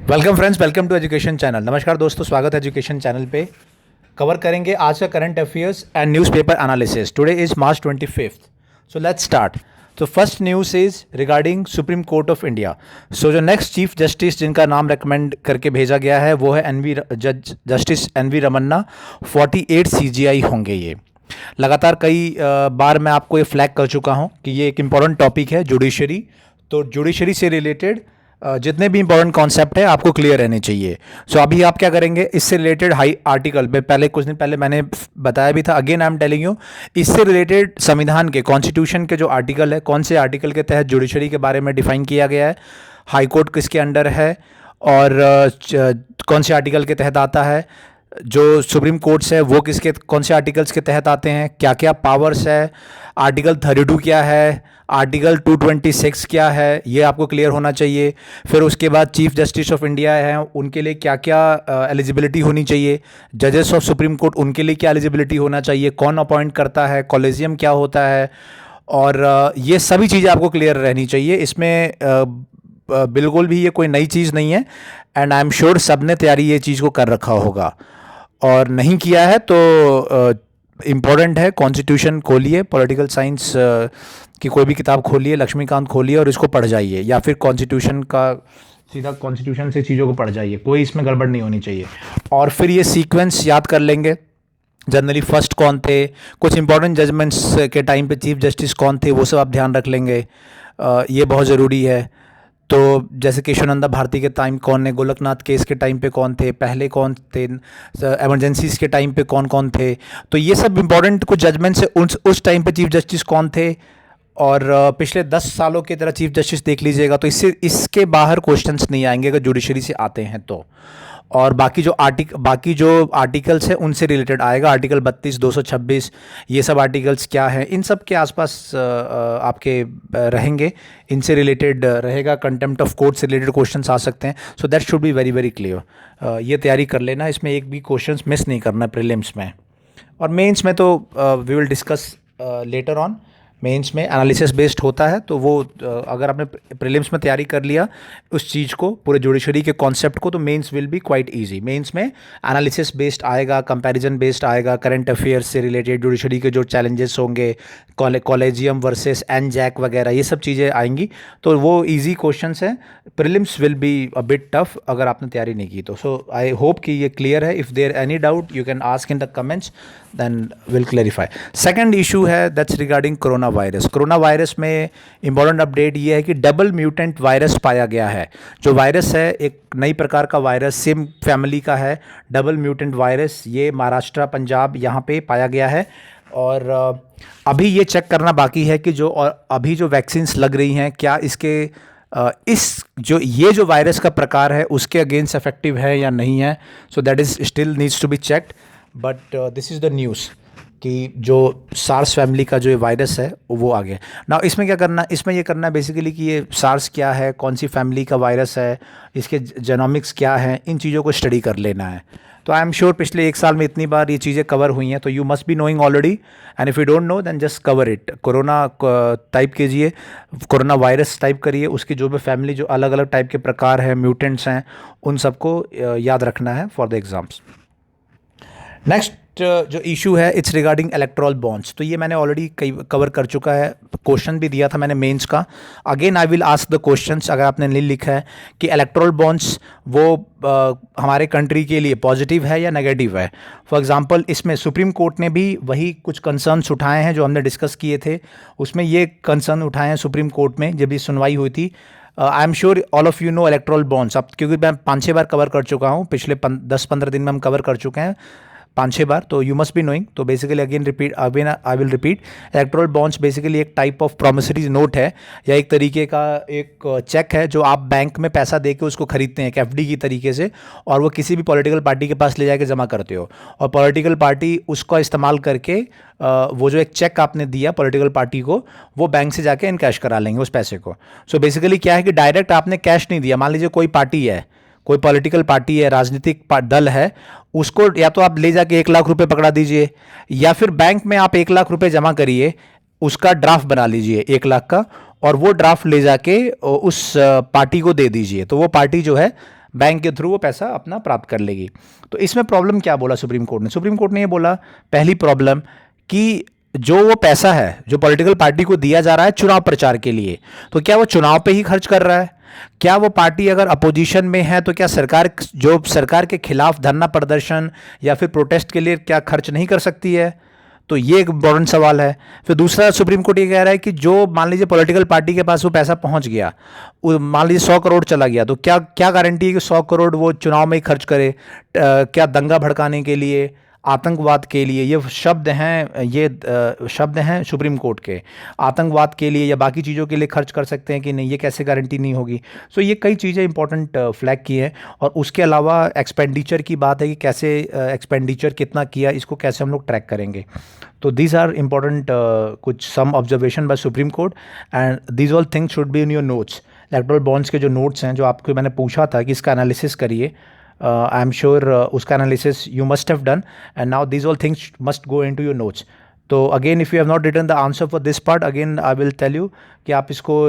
Welcome friends, welcome to education channel. नमस्कार दोस्तों, स्वागत है एजुकेशन चैनल पे। कवर करेंगे आज का current affairs and newspaper analysis. Today is March 25th। So let's start. तो first news is regarding Supreme Court of India. So जो नेक्स्ट चीफ जस्टिस जिनका नाम रेकमेंड करके भेजा गया है वो है justice N V Ramanna. 48 CJI होंगे ये। लगातार कई बार मैं आपको ये फ्लैग कर चुका हूँ कि ये एक इम्पॉर्टेंट टॉपिक है जुडिशरी। तो जुडिशरी से रिलेटेड जितने भी इंपॉर्टेंट कॉन्सेप्ट है आपको क्लियर रहने चाहिए। सो अभी आप क्या करेंगे, इससे रिलेटेड हाई आर्टिकल पे पहले कुछ दिन पहले मैंने बताया भी था, again I am telling you, इससे रिलेटेड संविधान के कॉन्स्टिट्यूशन के जो आर्टिकल है, कौन से आर्टिकल के तहत जुडिशरी के बारे में डिफाइन किया गया है, हाई कोर्ट किसके अंडर है और कौन से आर्टिकल के तहत आता है, जो सुप्रीम कोर्ट्स है वो किसके कौन से आर्टिकल्स के तहत आते हैं, क्या क्या पावर्स है, आर्टिकल 32 क्या है, आर्टिकल 226 क्या है, ये आपको क्लियर होना चाहिए। फिर उसके बाद चीफ जस्टिस ऑफ इंडिया हैं, उनके लिए क्या क्या एलिजिबिलिटी होनी चाहिए, जजेस ऑफ सुप्रीम कोर्ट उनके लिए क्या एलिजिबिलिटी होना चाहिए, कौन अपॉइंट करता है, कॉलेजियम क्या होता है, और ये सभी चीज़ें आपको क्लियर रहनी चाहिए। इसमें बिल्कुल भी ये कोई नई चीज़ नहीं है एंड आई एम श्योर सब ने तैयारी ये चीज़ को कर रखा होगा, और नहीं किया है तो इम्पॉर्टेंट है, कॉन्स्टिट्यूशन खोलिए, पॉलिटिकल साइंस की कोई भी किताब खोलिए, लक्ष्मीकांत खोलिए और इसको पढ़ जाइए, या फिर कॉन्स्टिट्यूशन का सीधा कॉन्स्टिट्यूशन से चीज़ों को पढ़ जाइए, कोई इसमें गड़बड़ नहीं होनी चाहिए। और फिर ये सीक्वेंस याद कर लेंगे, जनरली फर्स्ट कौन थे, कुछ इंपॉर्टेंट जजमेंट्स के टाइम पे चीफ जस्टिस कौन थे वो सब आप ध्यान रख लेंगे, ये बहुत ज़रूरी है। तो जैसे केशवानंदा भारती के टाइम कौन है, गोलकनाथ केस के टाइम पे कौन थे, पहले कौन थे, एमरजेंसीज के टाइम पे कौन कौन थे, तो ये सब इंपॉर्टेंट कुछ जजमेंट्स है। उस टाइम पे चीफ जस्टिस कौन थे और पिछले 10 सालों की तरह चीफ जस्टिस देख लीजिएगा, तो इसके बाहर क्वेश्चंस नहीं आएंगे अगर जुडिशरी से आते हैं तो। और बाकी जो आर्टिकल्स हैं उनसे रिलेटेड आएगा, आर्टिकल 32, 226, ये सब आर्टिकल्स क्या हैं, इन सब के आसपास आपके रहेंगे, इनसे रिलेटेड रहेगा। कंटेम्प्ट ऑफ कोर्ट से रिलेटेड क्वेश्चंस आ सकते हैं, so that should be very very clear. ये तैयारी कर लेना, इसमें एक भी क्वेश्चंस मिस नहीं करना प्रीलिम्स में। और मेंस में तो we will discuss later on. Mains में एनालिसिस बेस्ड होता है, तो वो अगर आपने प्रीलिम्स में तैयारी कर लिया उस चीज़ को, पूरे जुडिशरी के कॉन्सेप्ट को, तो mains will be quite easy. Mains में एनालिसिस बेस्ड आएगा, कंपैरिजन बेस्ड आएगा, करंट अफेयर्स से रिलेटेड जुडिशरी के जो चैलेंजेस होंगे, कॉलेजियम वर्सेस एनजैक वगैरह, ये सब चीज़ें आएंगी, तो वो ईजी क्वेश्चंस हैं। Prelims will be a bit tough अगर आपने तैयारी नहीं की तो। सो आई होप कि ये क्लियर है। If there any doubt you can ask in the comments, then will clarify. Second issue है that's regarding corona virus. Corona virus में इंपॉर्टेंट अपडेट ये है कि डबल म्यूटेंट वायरस पाया गया है। जो वायरस है एक नई प्रकार का वायरस, सेम फैमिली का है, डबल म्यूटेंट वायरस, ये महाराष्ट्र, पंजाब यहाँ पे पाया गया है। और अभी ये चेक करना बाकी है कि अभी जो वैक्सीन्स लग रही हैं क्या इसके ये जो वायरस का प्रकार है उसके अगेंस्ट इफेक्टिव है या नहीं है। So that is still needs to be checked, but this is the news कि जो सार्स फैमिली का जो वायरस है वो आ गया। ना इसमें क्या करना, इसमें ये करना है बेसिकली कि ये सार्स क्या है, कौन सी फैमिली का वायरस है, इसके जेनोमिक्स क्या है, इन चीज़ों को स्टडी कर लेना है। तो आई एम श्योर पिछले एक साल में इतनी बार ये चीज़ें कवर हुई हैं, तो you must be knowing already, and if you don't know then just cover it. Corona type कीजिए, कोरोना वायरस टाइप करिए, उसकी जो भी फैमिली, जो अलग अलग टाइप के प्रकार हैं, म्यूटेंट्स हैं, उन सबको याद रखना है फॉर द एग्ज़ाम्स। नेक्स्ट जो इशू है इट्स रिगार्डिंग इलेक्टोरल बॉन्ड्स। तो ये मैंने ऑलरेडी कई कवर कर चुका है, क्वेश्चन भी दिया था मैंने मेंस का। Again I will ask the questions, अगर आपने नहीं लिखा है कि इलेक्टोरल बॉन्ड्स वो हमारे कंट्री के लिए पॉजिटिव है या नेगेटिव है। फॉर एग्जांपल इसमें सुप्रीम कोर्ट ने भी वही कुछ कंसर्न्स उठाए हैं जो हमने डिस्कस किए थे, उसमें ये कंसर्न उठाए हैं सुप्रीम कोर्ट में जब ये सुनवाई हुई थी। आई am sure all of you know electoral bonds, अब क्योंकि मैं 5-6 बार कवर कर चुका हूँ, पिछले 10-15 दिन में हम कवर कर चुके हैं 5-6 बार, तो यू मस्ट बी नोइंग। तो basically again I will repeat, electoral bonds basically एक टाइप ऑफ प्रोमिसरी नोट है, या एक तरीके का एक चेक है जो आप बैंक में पैसा दे के उसको खरीदते हैं एक एफडी की तरीके से, और वो किसी भी पॉलिटिकल पार्टी के पास ले जाके जमा करते हो, और पॉलिटिकल पार्टी उसका इस्तेमाल करके वो जो एक चेक आपने दिया पॉलिटिकल पार्टी को, वो बैंक से जाके इनकैश करा लेंगे उस पैसे को। सो बेसिकली क्या है कि डायरेक्ट आपने कैश नहीं दिया। मान लीजिए कोई पार्टी है, कोई पॉलिटिकल पार्टी है, राजनीतिक दल है, उसको या तो आप ले जाके 1 लाख रुपए पकड़ा दीजिए, या फिर बैंक में आप 1 लाख रुपए जमा करिए, उसका ड्राफ्ट बना लीजिए 1 लाख का, और वो ड्राफ्ट ले जाके उस पार्टी को दे दीजिए। तो वो पार्टी जो है बैंक के थ्रू वो पैसा अपना प्राप्त कर लेगी। तो इसमें प्रॉब्लम क्या बोला सुप्रीम कोर्ट ने? सुप्रीम कोर्ट ने ये बोला, पहली प्रॉब्लम कि जो वो पैसा है जो पॉलिटिकल पार्टी को दिया जा रहा है चुनाव प्रचार के लिए, तो क्या वो चुनाव पे ही खर्च कर रहा है? क्या वो पार्टी अगर अपोजिशन में है तो क्या सरकार के खिलाफ धरना प्रदर्शन या फिर प्रोटेस्ट के लिए क्या खर्च नहीं कर सकती है? तो ये एक इम्पोर्टेंट सवाल है। फिर दूसरा, सुप्रीम कोर्ट ये कह रहा है कि जो मान लीजिए पॉलिटिकल पार्टी के पास वो पैसा पहुंच गया, मान लीजिए 100 करोड़ चला गया, तो क्या क्या गारंटी है कि 100 करोड़ वो चुनाव में ही खर्च करे? क्या दंगा भड़काने के लिए, आतंकवाद के लिए, ये शब्द हैं सुप्रीम कोर्ट के, आतंकवाद के लिए या बाकी चीज़ों के लिए खर्च कर सकते हैं कि नहीं, ये कैसे गारंटी नहीं होगी? सो ये कई चीज़ें इंपॉर्टेंट फ्लैग की हैं। और उसके अलावा एक्सपेंडिचर की बात है कि कैसे एक्सपेंडिचर कितना किया, इसको कैसे हम लोग ट्रैक करेंगे। तो दीज आर इम्पॉर्टेंट कुछ some observation by Supreme Court, and these all things should be in your notes. Electoral bonds के जो नोट्स हैं, जो आपको मैंने पूछा था कि इसका एनालिसिस करिए, आई एम श्योर उसका analysis you must have done, and now these all things must go into your notes. तो again if you have not written the answer for this part, again I will tell you कि आप इसको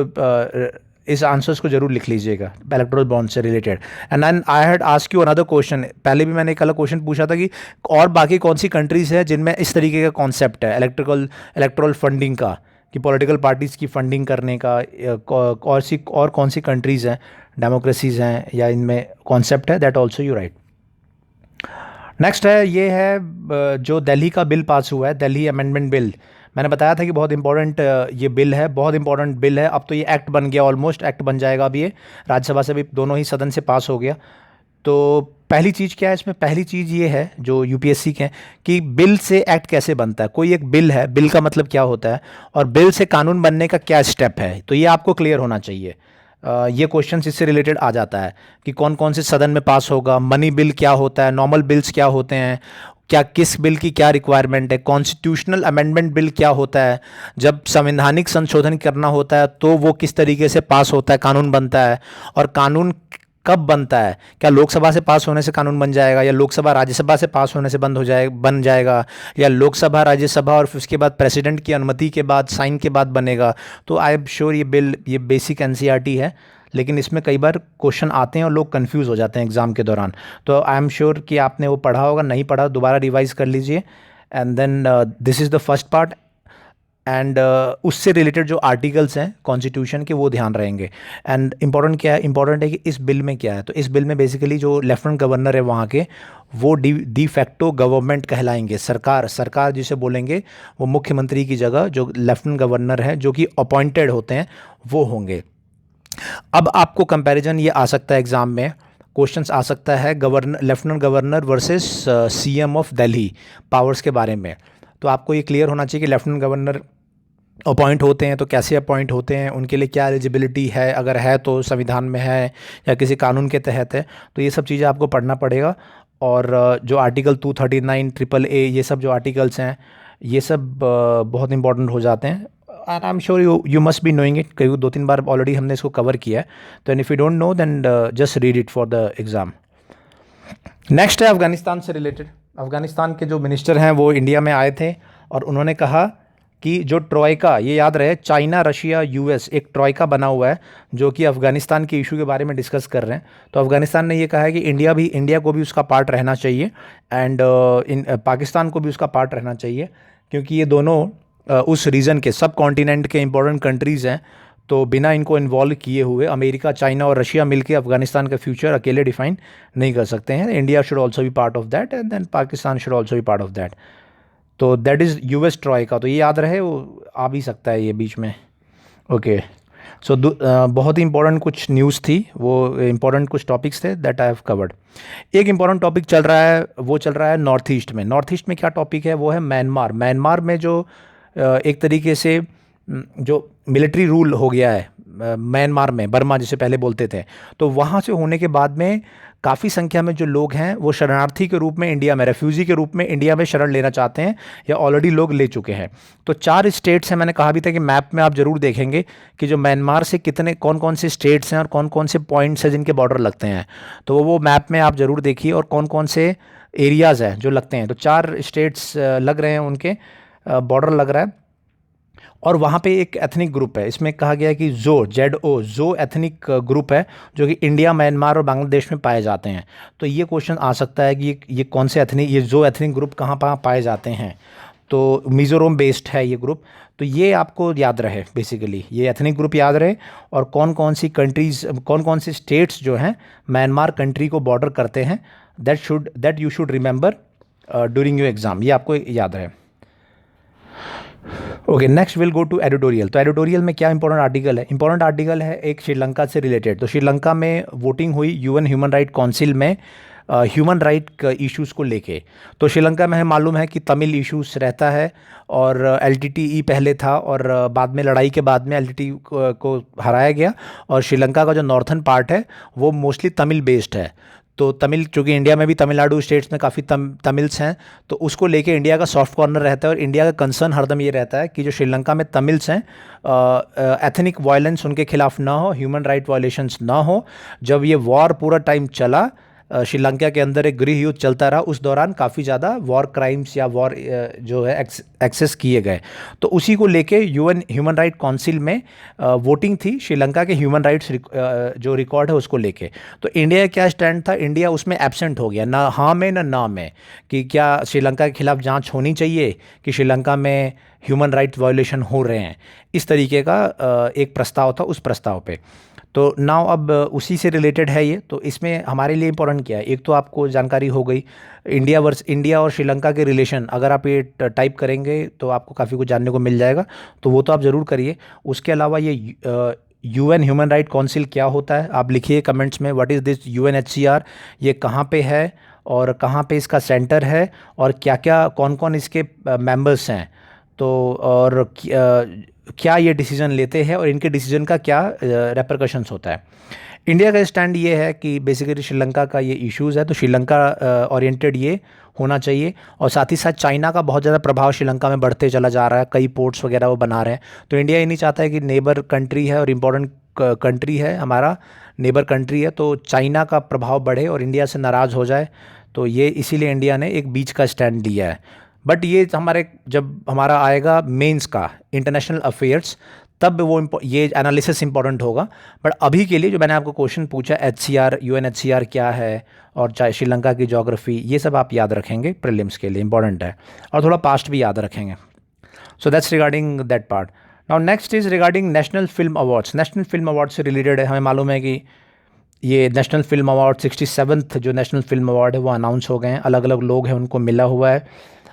इस answers को जरूर लिख लीजिएगा electoral bond से related. And then I had ask you another question, पहले भी मैंने एक अलग क्वेश्चन पूछा था कि और बाकी कौन सी कंट्रीज़ है जिनमें इस तरीके का कॉन्सेप्ट है इलेक्ट्रल फंडिंग का, कि पॉलिटिकल पार्टीज़ की फंडिंग करने का, और कौन सी कंट्रीज़ हैं, डेमोक्रेसीज़ हैं या इनमें कॉन्सेप्ट है, that also you right. Next है, ये है जो दिल्ली का बिल पास हुआ है, दिल्ली अमेंडमेंट बिल। मैंने बताया था कि बहुत इंपॉर्टेंट ये बिल है, बहुत इंपॉर्टेंट बिल है। अब तो ये एक्ट बन गया, ऑलमोस्ट एक्ट बन जाएगा। अभी ये राज्यसभा से भी, दोनों ही सदन से पास हो गया। तो पहली चीज़ क्या है इसमें? पहली चीज़ ये है जो यूपीएससी के हैं कि बिल से एक्ट कैसे बनता है। कोई एक बिल है, बिल का मतलब क्या होता है, और बिल से कानून बनने का क्या स्टेप है, तो ये आपको क्लियर होना चाहिए। ये क्वेश्चन इससे रिलेटेड आ जाता है कि कौन कौन से सदन में पास होगा, मनी बिल क्या होता है, नॉर्मल बिल्स क्या होते हैं, क्या किस बिल की क्या रिक्वायरमेंट है, कॉन्स्टिट्यूशनल अमेंडमेंट बिल क्या होता है, जब संवैधानिक संशोधन करना होता है तो वो किस तरीके से पास होता है, कानून बनता है, और कानून कब बनता है, क्या लोकसभा से पास होने से कानून बन जाएगा, या लोकसभा राज्यसभा से पास होने से बन जाएगा, या लोकसभा राज्यसभा और फिर उसके बाद प्रेसिडेंट की अनुमति के बाद, साइन के बाद बनेगा। तो आई एम श्योर ये बिल, ये बेसिक एनसीईआरटी है, लेकिन इसमें कई बार क्वेश्चन आते हैं और लोग कंफ्यूज हो जाते हैं एग्जाम के दौरान। तो आई एम श्योर कि आपने वो पढ़ा होगा, नहीं पढ़ा दोबारा रिवाइज कर लीजिए। And then this is the first part, and उससे रिलेटेड जो आर्टिकल्स हैं कॉन्स्टिट्यूशन के, वो ध्यान रहेंगे। एंड इंपॉर्टेंट क्या है? इंपॉर्टेंट है कि इस बिल में क्या है। तो इस बिल में बेसिकली जो लेफ्टिनेंट गवर्नर है वहाँ के, वो डी फैक्टो गवर्नमेंट कहलाएंगे, सरकार जिसे बोलेंगे, वो मुख्यमंत्री की जगह जो लेफ्टिनेंट गवर्नर है, जो कि अपॉइंटेड होते हैं, वो होंगे। अब आपको कंपैरिजन ये आ सकता है एग्जाम में, क्वेश्चंस आ सकता है lieutenant governor versus CM of Delhi, powers के बारे में। तो आपको ये क्लियर होना चाहिए कि लेफ्टिनेंट गवर्नर अपॉइंट होते हैं तो कैसे अपॉइंट होते हैं, उनके लिए क्या एलिजिबिलिटी है, अगर है तो संविधान में है या किसी कानून के तहत है। तो ये सब चीज़ें आपको पढ़ना पड़ेगा। और जो आर्टिकल 239 ट्रिपल ए, ये सब जो आर्टिकल्स हैं, ये सब बहुत इंपॉर्टेंट हो जाते हैं। And I am sure you must be knowing it, कई 2-3 बार ऑलरेडी हमने इसको कवर किया है। तो if you don't know then just read it for the exam. Next है अफ़गानिस्तान से रिलेटेड। अफ़गानिस्तान के जो मिनिस्टर हैं वो इंडिया में आए थे और उन्होंने कहा कि जो ट्रॉयका, ये याद रहे, चाइना, रशिया, यूएस, एक ट्रॉयका बना हुआ है जो कि अफ़गानिस्तान के इशू के बारे में डिस्कस कर रहे हैं। तो अफ़गानिस्तान ने ये कहा है कि इंडिया को भी उसका पार्ट रहना चाहिए, एंड पाकिस्तान को भी उसका पार्ट रहना चाहिए, क्योंकि ये दोनों उस रीजन के, सब कॉन्टिनेंट के इंपॉर्टेंट कंट्रीज़ हैं। तो बिना इनको इन्वॉल्व किए हुए अमेरिका, चाइना और रशिया मिलकर अफ़गानिस्तान का फ्यूचर अकेले डिफाइन नहीं कर सकते हैं। India should also be part of that, and then Pakistan should also be part of that. तो दैट इज़ यूएस ट्रॉयका। तो ये याद रहे, वो आ भी सकता है ये बीच में। ओके, सो बहुत ही इंपॉर्टेंट कुछ न्यूज़ थी, वो इंपॉर्टेंट कुछ टॉपिक्स थे दैट आई हैव कवर्ड। एक इंपॉर्टेंट टॉपिक चल रहा है, वो चल रहा है नॉर्थ ईस्ट में। नॉर्थ ईस्ट में क्या टॉपिक है? वो है म्यांमार। म्यांमार में जो एक तरीके से जो मिलिट्री रूल हो गया है म्यांमार में, बर्मा जिसे पहले बोलते थे, तो वहाँ से होने के बाद में काफ़ी संख्या में जो लोग हैं वो शरणार्थी के रूप में इंडिया में, रेफ्यूजी के रूप में इंडिया में शरण लेना चाहते हैं, या ऑलरेडी लोग ले चुके हैं। तो 4 स्टेट्स हैं, मैंने कहा भी था कि मैप में आप ज़रूर देखेंगे कि जो म्यांमार से कितने, कौन कौन से स्टेट्स हैं और कौन कौन से पॉइंट्स हैं जिनके बॉर्डर लगते हैं। तो वो मैप में आप ज़रूर देखिए, और कौन कौन से एरियाज़ हैं जो लगते हैं। तो 4 स्टेट्स लग रहे हैं, उनके बॉर्डर लग रहा है। और वहाँ पे एक एथनिक ग्रुप है, इसमें कहा गया है कि जो एथनिक ग्रुप है जो कि इंडिया, म्यांमार और बांग्लादेश में पाए जाते हैं। तो ये क्वेश्चन आ सकता है कि ये कौन से जो एथनिक ग्रुप कहाँ पाए जाते हैं। तो मिज़ोरम बेस्ड है ये ग्रुप। तो ये आपको याद रहे, बेसिकली ये एथनिक ग्रुप याद रहे, और कौन कौन सी कंट्रीज़, कौन कौन सी स्टेट्स जो हैं म्यांमार कंट्री को बॉर्डर करते हैं, that you should remember during your exam, ये आपको याद रहे। Okay, next will go to editorial. तो एडिटोरियल में क्या इंपॉर्टेंट आर्टिकल है? इंपॉर्टेंट आर्टिकल है एक श्रीलंका से रिलेटेड। तो श्रीलंका में वोटिंग हुई यूएन ह्यूमन राइट काउंसिल में ह्यूमन राइट इश्यूज़ को लेके। तो श्रीलंका में हमें मालूम है कि तमिल इश्यूज़ रहता है, और एलटीटीई पहले था, और बाद में लड़ाई के बाद में एलटीटीई को हराया गया, और श्रीलंका का जो नॉर्थन पार्ट है वो मोस्टली तमिल बेस्ड है। तो तमिल, चूँकि इंडिया में भी तमिलनाडु स्टेट्स में काफ़ी तमिल्स हैं, तो उसको लेके इंडिया का सॉफ्ट कॉर्नर रहता है, और इंडिया का कंसर्न हरदम ये रहता है कि जो श्रीलंका में तमिल्स हैं, एथनिक वायलेंस उनके खिलाफ ना हो, ह्यूमन राइट वायलेशंस ना हो। जब ये वॉर पूरा टाइम चला, श्रीलंका के अंदर एक गृह युद्ध चलता रहा, उस दौरान काफ़ी ज़्यादा वॉर क्राइम्स या वॉर जो है एक्सेस किए गए। तो उसी को लेके यूएन ह्यूमन राइट काउंसिल में वोटिंग थी श्रीलंका के ह्यूमन राइट्स जो रिकॉर्ड है उसको लेके। तो इंडिया का क्या स्टैंड था? इंडिया उसमें एब्सेंट हो गया, ना हाँ में ना में, कि क्या श्रीलंका के खिलाफ जांच होनी चाहिए कि श्रीलंका में ह्यूमन राइट्स वायोलेशन हो रहे हैं। इस तरीके का एक प्रस्ताव था, उस प्रस्ताव पे। तो नाउ अब उसी से रिलेटेड है ये। तो इसमें हमारे लिए इंपॉर्टेंट क्या है? एक तो आपको जानकारी हो गई इंडिया और श्रीलंका के रिलेशन, अगर आप ये टाइप करेंगे तो आपको काफ़ी कुछ जानने को मिल जाएगा, तो वो तो आप ज़रूर करिए। उसके अलावा ये यूएन ह्यूमन राइट काउंसिल क्या होता है आप लिखिए कमेंट्स में, व्हाट इज़ दिस यूएनएचसीआर, ये कहाँ पे है और कहाँ पे इसका सेंटर है, और क्या क्या कौन कौन इसके मेंबर्स हैं, तो और क्या ये डिसीजन लेते हैं, और इनके डिसीजन का क्या रेपरकशंस होता है। इंडिया का स्टैंड ये है कि बेसिकली श्रीलंका का ये इश्यूज़ है, तो श्रीलंका ओरिएंटेड ये होना चाहिए। और साथ ही साथ चाइना का बहुत ज़्यादा प्रभाव श्रीलंका में बढ़ते चला जा रहा है, कई पोर्ट्स वगैरह वो बना रहे हैं। तो इंडिया ये नहीं चाहता है कि नेबर कंट्री है और इम्पोर्टेंट कंट्री है, हमारा नेबर कंट्री है, तो चाइना का प्रभाव बढ़े और इंडिया से नाराज़ हो जाए। तो ये इसीलिए इंडिया ने एक बीच का स्टैंड लिया है। बट ये जब हमारा आएगा मेंस का इंटरनेशनल अफेयर्स, तब वो ये एनालिसिस इंपॉर्टेंट होगा। बट अभी के लिए जो मैंने आपको क्वेश्चन पूछा, एचसीआर, यूएनएचसीआर क्या है, और चाहे श्रीलंका की ज्योग्राफी, ये सब आप याद रखेंगे, प्रीलिम्स के लिए इंपॉर्टेंट है, और थोड़ा पास्ट भी याद रखेंगे। So that's regarding that part. Now next is regarding national film awards. National film award से रिलेटेड है, हमें मालूम है कि ये नेशनल फिल्म अवार्ड 67th जो नेशनल फिल्म अवार्ड है वो अनाउंस हो गए हैं, अलग अलग लोग हैं उनको मिला हुआ है,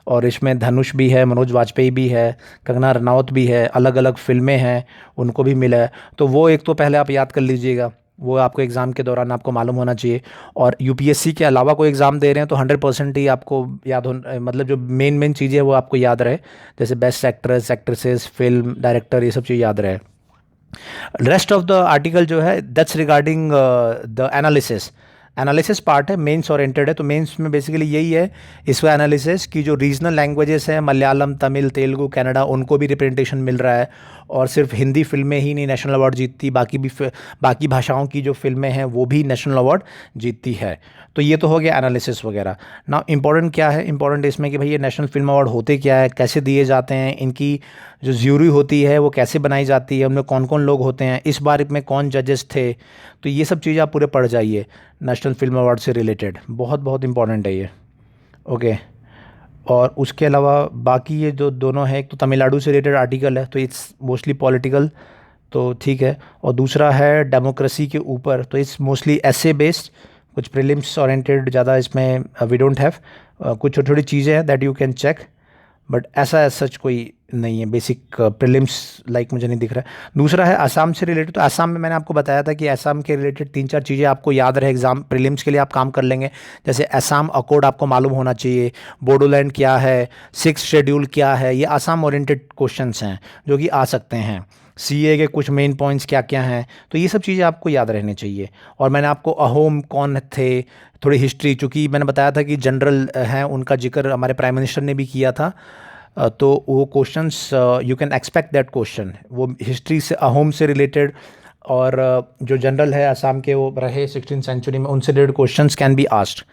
और इसमें धनुष भी है, मनोज वाजपेयी भी है, कंगना रनावत भी है, अलग अलग फिल्में हैं उनको भी मिला है। तो वो एक तो पहले आप याद कर लीजिएगा, वो आपको एग्ज़ाम के दौरान आपको मालूम होना चाहिए। और यूपीएससी के अलावा कोई एग्ज़ाम दे रहे हैं तो 100% ही आपको याद हो, मतलब जो मेन चीज़ें वो आपको याद रहे, जैसे best actress, actresses, film director, ये सब चीज़ याद रहे। रेस्ट ऑफ द आर्टिकल जो है that's regarding the analysis part है, मेंस ओरिएंटेड है। तो मेंस में बेसिकली यही है इसका एनालिसिस कि जो रीजनल लैंग्वेजेस हैं, मलयालम, तमिल, तेलुगु, कन्नड़ा, उनको भी रिप्रेजेंटेशन मिल रहा है, और सिर्फ हिंदी फिल्में ही नहीं नेशनल अवार्ड जीतती, बाकी भाषाओं की जो फिल्में हैं वो भी नेशनल अवार्ड जीतती है। तो ये तो हो गया एनालिसिस वगैरह। ना इंपॉर्टेंट क्या है? इंपॉर्टेंट इसमें कि भाई ये नेशनल फिल्म अवार्ड होते क्या है, कैसे दिए जाते हैं, इनकी जो ज्यूरी होती है वो कैसे बनाई जाती है, उनमें कौन कौन लोग होते हैं, इस बार में कौन जजेस थे। तो ये सब चीज़ें आप पूरे पढ़ जाइए नेशनल फिल्म अवार्ड से रिलेटेड, बहुत बहुत इंपॉर्टेंट है ये। ओके, और उसके अलावा बाकी ये जो दोनों हैं, एक तो तमिलनाडु से रिलेटेड आर्टिकल है, तो इट्स मोस्टली पॉलिटिकल, तो ठीक है। और दूसरा है डेमोक्रेसी के ऊपर, तो इट्स मोस्टली एसे बेस्ड, कुछ प्रीलिम्स ओरिएंटेड ज़्यादा इसमें वी डोंट हैव, कुछ छोटी छोटी चीज़ें हैं that you can check, but ऐसा सच कोई नहीं है बेसिक प्रीलिम्स लाइक मुझे नहीं दिख रहा है। दूसरा है असम से रिलेटेड। तो असम में मैंने आपको बताया था कि असम के रिलेटेड 3-4 चीज़ें आपको याद रहे, एग्जाम प्रीलिम्स के लिए आप काम कर लेंगे। जैसे असम अकॉर्ड आपको मालूम होना चाहिए, बोडोलैंड क्या है, 6th शेड्यूल क्या है, ये असम ओरिएंटेड क्वेश्चंस हैं जो कि आ सकते हैं। सीए के कुछ मेन पॉइंट्स क्या क्या हैं, तो ये सब चीज़ें आपको याद रहनी चाहिए। और मैंने आपको अहोम कौन थे, थोड़ी हिस्ट्री, चूँकि मैंने बताया था कि जनरल हैं, उनका जिक्र हमारे प्राइम मिनिस्टर ने भी किया था, तो वो questions you can expect that question, वो हिस्ट्री से, अहोम से रिलेटेड, और जो जनरल है असम के वो रहे 16th सेंचुरी में, उनसे related questions can be asked,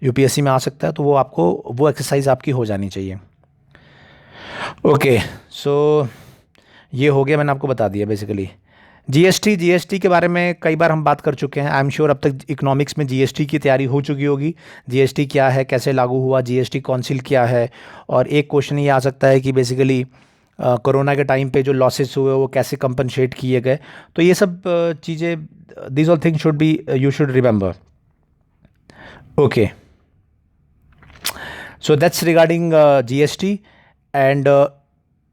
UPSC में आ सकता है। तो वो आपको वो एक्सरसाइज आपकी हो जानी चाहिए। ओके, सो ये हो गया, मैंने आपको बता दिया बेसिकली। जीएसटी के बारे में कई बार हम बात कर चुके हैं। आई एम श्योर अब तक इकोनॉमिक्स में जीएसटी की तैयारी हो चुकी होगी। जीएसटी क्या है, कैसे लागू हुआ, जीएसटी काउंसिल क्या है, और एक क्वेश्चन ये आ सकता है कि बेसिकली कोरोना के टाइम पे जो लॉसेस हुए वो कैसे कंपनसेट किए गए। तो ये सब चीज़ें, this all things should B, you should remember. Okay, so that's regarding GST and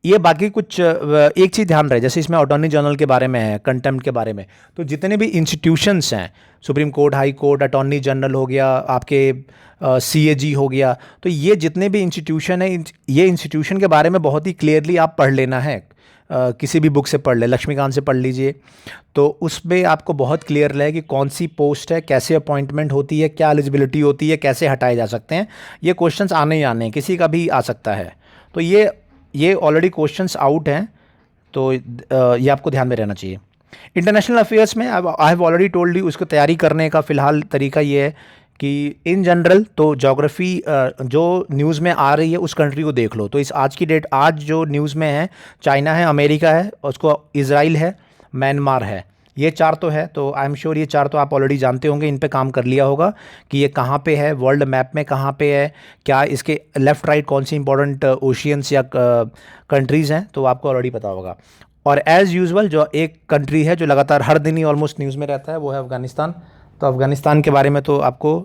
ये बाकी कुछ एक चीज़ ध्यान रहे, जैसे इसमें अटॉर्नी जनरल के बारे में है, कंटेम्प्ट के बारे में, तो जितने भी इंस्टीट्यूशंस हैं, supreme court, high court, attorney general हो गया, आपके सीएजी हो गया, तो ये जितने भी इंस्टीट्यूशन हैं, ये इंस्टीट्यूशन के बारे में बहुत ही क्लियरली आप पढ़ लेना है। किसी भी बुक से पढ़ ले, लक्ष्मीकांत से पढ़ लीजिए, तो उसमें आपको बहुत क्लियर रहे कि कौन सी पोस्ट है, कैसे अपॉइंटमेंट होती है, क्या एलिजिबिलिटी होती है, कैसे हटाए जा सकते हैं। ये क्वेश्चंस आने ही आने हैं, किसी का भी आ सकता है। तो ये ऑलरेडी क्वेश्चंस आउट हैं, तो ये आपको ध्यान में रहना चाहिए। इंटरनेशनल अफेयर्स में I have already told you, उसको तैयारी करने का फ़िलहाल तरीका ये है कि इन जनरल तो ज्योग्राफी जो न्यूज़ में आ रही है उस कंट्री को देख लो। तो इस आज की डेट, आज जो न्यूज़ में है, चाइना है, अमेरिका है, उसको इज़राइल है, म्यांमार है, ये 4 तो है। तो आई एम श्योर ये 4 तो आप ऑलरेडी जानते होंगे, इन पे काम कर लिया होगा कि ये कहाँ पे है, वर्ल्ड मैप में कहाँ पे है, क्या इसके लेफ़्ट राइट कौन सी इंपॉर्टेंट ओशियंस या कंट्रीज़ हैं, तो आपको ऑलरेडी पता होगा। और एज़ यूजुअल जो एक कंट्री है जो लगातार हर दिन ही ऑलमोस्ट न्यूज़ में रहता है, वो है अफ़गानिस्तान। तो अफ़गानिस्तान के बारे में तो आपको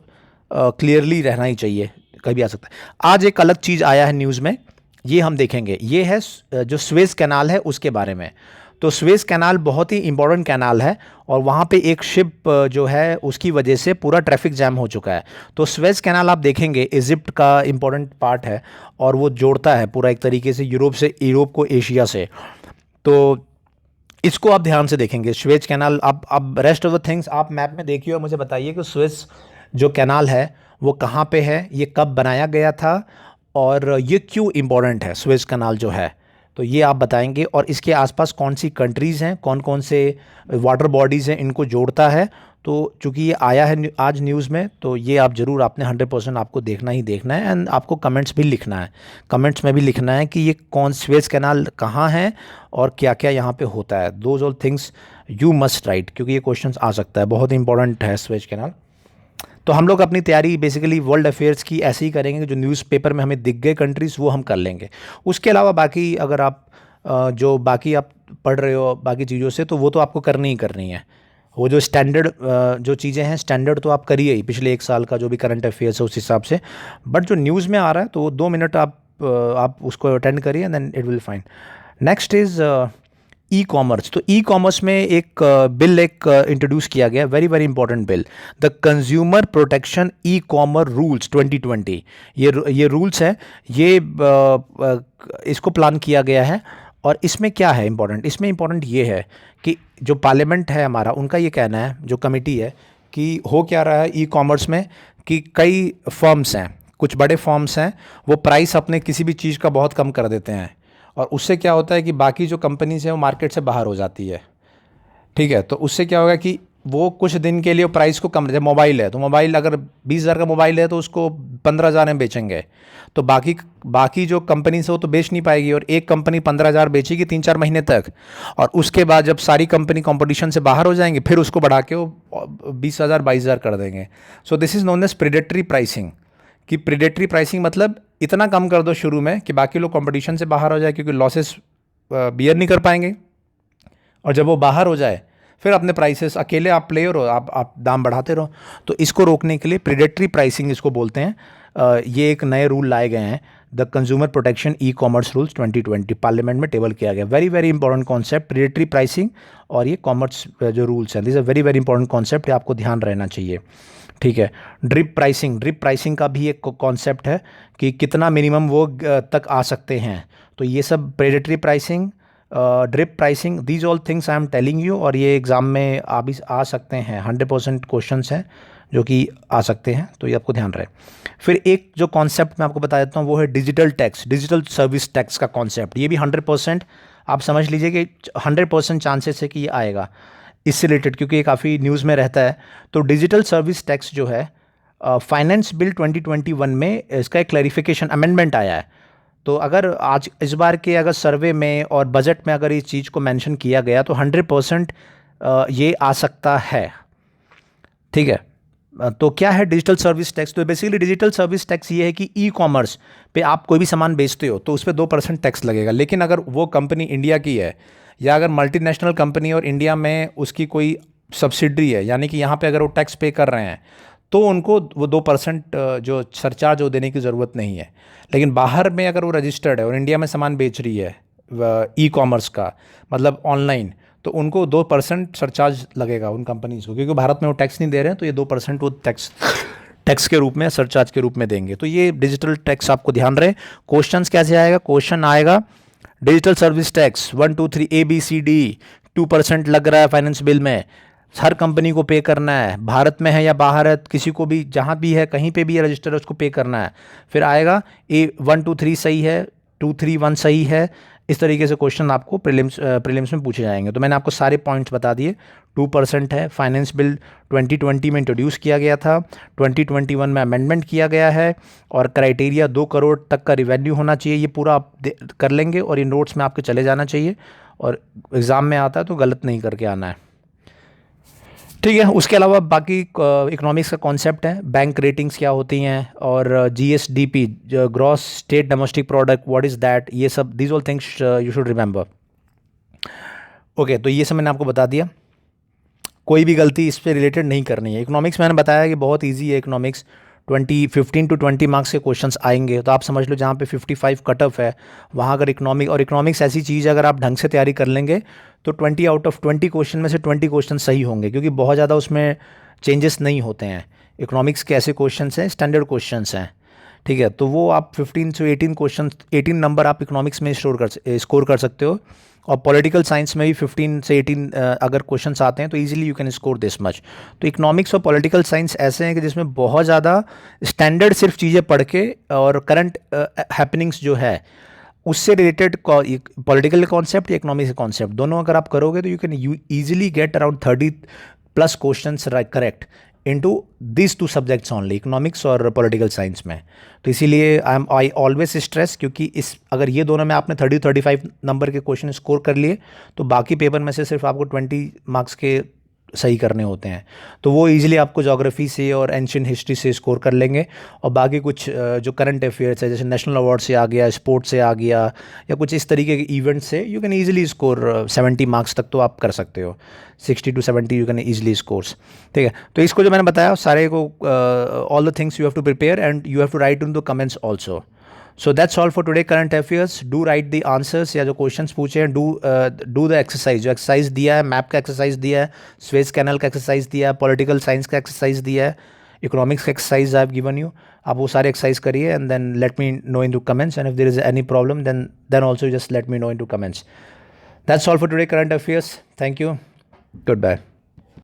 क्लियरली रहना ही चाहिए, कहीं भी आ सकता है। आज एक अलग चीज़ आया है न्यूज़ में, ये हम देखेंगे, ये है जो स्वेज़ कैनाल है उसके बारे में। तो स्वेज़ कैनाल बहुत ही इंपॉर्टेंट कैनाल है, और वहाँ पे एक शिप जो है उसकी वजह से पूरा ट्रैफिक जैम हो चुका है। तो स्वेज़ कैनाल आप देखेंगे इजिप्ट का इंपॉर्टेंट पार्ट है, और वो जोड़ता है पूरा एक तरीके से यूरोप को एशिया से। तो इसको आप ध्यान से देखेंगे, स्वेज कैनाल। अब रेस्ट ऑफ द थिंग्स आप मैप में देखिए और मुझे बताइए कि स्वेज जो कैनाल है वो कहाँ पे है, ये कब बनाया गया था, और ये क्यों इम्पोर्टेंट है स्वेज कैनाल जो है, तो ये आप बताएंगे। और इसके आसपास कौन सी कंट्रीज़ हैं, कौन कौन से वाटर बॉडीज़ हैं, इनको जोड़ता है। तो चूँकि ये आया है आज न्यूज़ में, तो ये आप ज़रूर, आपने 100% आपको देखना ही देखना है, एंड आपको कमेंट्स भी लिखना है, कमेंट्स में भी लिखना है कि ये कौन स्वेज कैनाल कहाँ है और क्या क्या यहाँ पे होता है। Those all things you must write, क्योंकि ये क्वेश्चंस आ सकता है, बहुत इंपॉर्टेंट है स्वेज कैनाल। तो हम लोग अपनी तैयारी बेसिकली वर्ल्ड अफेयर्स की ऐसे ही करेंगे, जो न्यूज़पेपर में हमें दिख गए कंट्रीज़ वो हम कर लेंगे। उसके अलावा बाकी अगर आप जो बाकी आप पढ़ रहे हो बाकी चीज़ों से, तो वो तो आपको करनी ही करनी है। वो जो स्टैंडर्ड जो चीज़ें हैं, स्टैंडर्ड तो आप करिए ही, पिछले 1 साल का जो भी करंट अफेयर्स है उस हिसाब से। बट जो न्यूज़ में आ रहा है तो वो 2 मिनट आप उसको अटेंड करिए, and then it will fine. Next is e commerce. तो ई कॉमर्स में एक बिल इंट्रोड्यूस किया गया, very very important bill, the consumer protection e commerce rules 2020। ये रूल्स हैं, ये इसको प्लान किया गया है। और इसमें क्या है इंपॉर्टेंट, इसमें इंपॉर्टेंट ये है कि जो पार्लियामेंट है हमारा, उनका ये कहना है, जो कमेटी है, कि हो क्या रहा है ई कॉमर्स में, कि कई फर्म्स हैं, कुछ बड़े फर्म्स हैं, वो प्राइस अपने किसी भी चीज़ का बहुत कम कर देते हैं, और उससे क्या होता है कि बाकी जो कंपनीज हैं वो मार्केट से बाहर हो जाती है। ठीक है, तो उससे क्या होगा कि वो कुछ दिन के लिए प्राइस को कम, जब मोबाइल है तो मोबाइल अगर 20,000 का मोबाइल है तो उसको 15,000 में बेचेंगे, तो बाकी जो कंपनी से वो तो बेच नहीं पाएगी, और एक कंपनी 15,000 बेचेगी 3-4 महीने तक, और उसके बाद जब सारी कंपनी कंपटीशन से बाहर हो जाएंगे फिर उसको बढ़ा के वो 20,000 22,000 कर देंगे। So this is known as predatory pricing, कि प्रेडेटरी प्राइसिंग मतलब इतना कम कर दो शुरू में कि बाकी लोग कंपटीशन से बाहर हो जाए, क्योंकि लॉसेस बियर नहीं कर पाएंगे, और जब वो बाहर हो जाए फिर अपने प्राइसेस, अकेले आप प्लेयर हो, आप दाम बढ़ाते रहो। तो इसको रोकने के लिए प्रेडेटरी प्राइसिंग इसको बोलते हैं। ये एक नए रूल लाए गए हैं, the consumer protection e commerce rules 2020, parliament में टेबल किया गया। Very very important concept, predatory pricing और ये कॉमर्स जो रूल्स हैं, this are very very important concept, आपको ध्यान रहना चाहिए। ठीक है, ड्रिप प्राइसिंग का भी एक कॉन्सेप्ट है कि कितना मिनिमम वो तक आ सकते हैं। तो ये सब predatory pricing, drip pricing, these all things I am telling you, और ये एग्ज़ाम में आ सकते हैं, 100% क्वेश्चंस हैं जो कि आ सकते हैं, तो ये आपको ध्यान रहे। फिर एक जो कॉन्सेप्ट मैं आपको बता देता हूँ वो है digital tax, digital service tax का कॉन्सेप्ट। ये भी 100% आप समझ लीजिए कि 100% चांसेस है कि ये आएगा इससे रिलेटेड, क्योंकि ये काफ़ी न्यूज़ में रहता है। तो डिजिटल सर्विस टैक्स जो है, फाइनेंस बिल 2021 में इसका एक क्लैरिफिकेशन अमेंडमेंट आया है। तो अगर आज इस बार के अगर सर्वे में और बजट में अगर इस चीज़ को मेंशन किया गया तो 100% ये आ सकता है। ठीक है। तो क्या है डिजिटल सर्विस टैक्स? तो बेसिकली डिजिटल सर्विस टैक्स ये है कि ई कॉमर्स पे आप कोई भी सामान बेचते हो तो उस पर 2% टैक्स लगेगा। लेकिन अगर वो कंपनी इंडिया की है या अगर मल्टीनेशनल कंपनी और इंडिया में उसकी कोई सब्सिडरी है, यानी कि यहाँ पे अगर वो टैक्स पे कर रहे हैं तो उनको वो 2% जो सरचार्ज वो देने की ज़रूरत नहीं है। लेकिन बाहर में अगर वो रजिस्टर्ड है और इंडिया में सामान बेच रही है ई कॉमर्स का मतलब ऑनलाइन, तो उनको 2% सरचार्ज लगेगा उन कंपनीज को, क्योंकि भारत में वो टैक्स नहीं दे रहे हैं तो ये 2% वो टैक्स के रूप में, सरचार्ज के रूप में देंगे। तो ये डिजिटल टैक्स आपको ध्यान रहे। क्वेश्चंस कैसे आएगा? क्वेश्चन आएगा डिजिटल सर्विस टैक्स 1 2 3 ABCD 2% लग रहा है फाइनेंस बिल में, हर कंपनी को पे करना है, भारत में है या बाहर है, किसी को भी जहाँ भी है कहीं पे भी है रजिस्टर है उसको पे करना है। फिर आएगा A 1 2 3 सही है, 2 3 1 सही है। इस तरीके से क्वेश्चन आपको प्रीलिम्स में पूछे जाएंगे। तो मैंने आपको सारे पॉइंट्स बता दिए। 2% है, फाइनेंस बिल 2020 में इंट्रोड्यूस किया गया था, 2021 में अमेंडमेंट किया गया है, और क्राइटेरिया 2 करोड़ तक का रिवेन्यू होना चाहिए। ये पूरा आप कर लेंगे और इन नोट्स में आपके चले जाना चाहिए, और एग्ज़ाम में आता है तो गलत नहीं करके आना है। ठीक है। उसके अलावा बाकी इकोनॉमिक्स का कॉन्सेप्ट है, बैंक रेटिंग्स क्या होती हैं, और GSDP gross state domestic product what is that, ये सब these all things you should remember. Okay, तो ये सब मैंने आपको बता दिया। कोई भी गलती इस पे रिलेटेड नहीं करनी है। इकोनॉमिक्स मैंने बताया कि बहुत इजी है इकोनॉमिक्स, 15 to 20 मार्क्स के क्वेश्चंस आएंगे। तो आप समझ लो जहाँ पे 55 कट ऑफ है वहाँ अगर इकोनॉमिक्स ऐसी चीज़ है अगर आप ढंग से तैयारी कर लेंगे तो 20 आउट ऑफ 20 क्वेश्चन में से 20 क्वेश्चन सही होंगे, क्योंकि बहुत ज़्यादा उसमें चेंजेस नहीं होते हैं। इकोनॉमिक्स के ऐसे क्वेश्चन हैं, स्टैंडर्ड क्वेश्चन हैं। ठीक है। तो वो आप 15 से 18 क्वेश्चन, 18 नंबर आप इकोनॉमिक्स में स्कोर कर सकते हो, और पॉलिटिकल साइंस में भी 15 से 18 अगर क्वेश्चंस आते हैं तो easily you can score this much. तो इकोनॉमिक्स और पॉलिटिकल साइंस ऐसे हैं कि जिसमें बहुत ज़्यादा स्टैंडर्ड सिर्फ चीज़ें पढ़ के और करंट हैपनिंग्स जो है उससे रिलेटेड पॉलिटिकल कॉन्सेप्ट या इकोनॉमिक्स कॉन्सेप्ट दोनों अगर आप करोगे तो you can easily get around 30+ questions correct into this 2 subjects only, economics और पॉलिटिकल साइंस में। तो इसीलिए आई ऑलवेज स्ट्रेस, क्योंकि इस अगर ये दोनों में आपने 30-35 नंबर के क्वेश्चन स्कोर कर लिए तो बाकी पेपर में से सिर्फ आपको 20 मार्क्स के सही करने होते हैं। तो वो इजीली आपको ज्योग्राफी से और एंशियंट हिस्ट्री से स्कोर कर लेंगे, और बाकी कुछ जो करंट अफेयर्स है जैसे नेशनल अवार्ड से आ गया, स्पोर्ट्स से आ गया, या कुछ इस तरीके के इवेंट से you can easily score 70 marks तक तो आप कर सकते हो, 60 to 70 you can easily scores. ठीक है। तो इसको जो मैंने बताया सारे को, all the things you have to prepare and you have to write in the comments also. So that's all for today current affairs. Do write the answers, या जो क्वेश्चंस पूछे हैं डू द एक्सरसाइज, जो exercise दिया है, map का exercise दिया है, स्वेज कैनल का एक्सरसाइज दिया है, पॉलिटिकल साइंस का एक्सरसाइज दिया है, इकोनॉमिक्स का exercise I have given you. आप वो सारे एक्सरसाइज करिए and then let me know in to comments, and if there is any problem then also just let me know in to comments. That's all for today current affairs. Thank you, good bye.